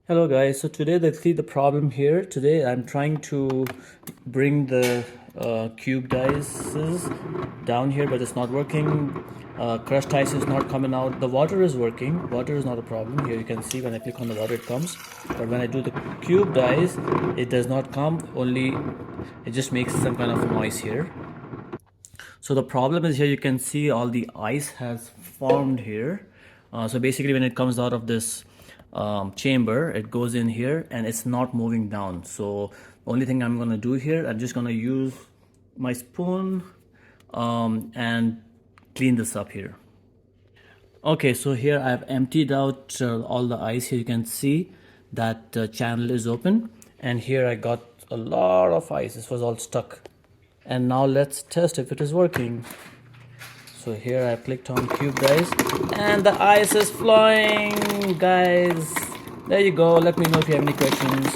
Hello guys, so today let's see the problem here. Today I'm trying to bring the cube dices down here, but it's not working. Crushed ice is not coming out. The water is working. Water is not a problem. Here you can see when I click on the water it comes. But when I do the cube dice, it does not come. Only it just makes some kind of noise here. So the problem is here you can see all the ice has formed here. So basically when it comes out of this chamber, it goes in here and it's not moving down. So only thing I'm gonna do here, I'm just gonna use my spoon and clean this up here. Okay, so here I've emptied out all the ice. Here you can see that channel is open, and here I got a lot of ice. This was all stuck. And now let's test if it is working. So here I clicked on cube guys, and the ice is flowing guys. There you go. Let me know if you have any questions.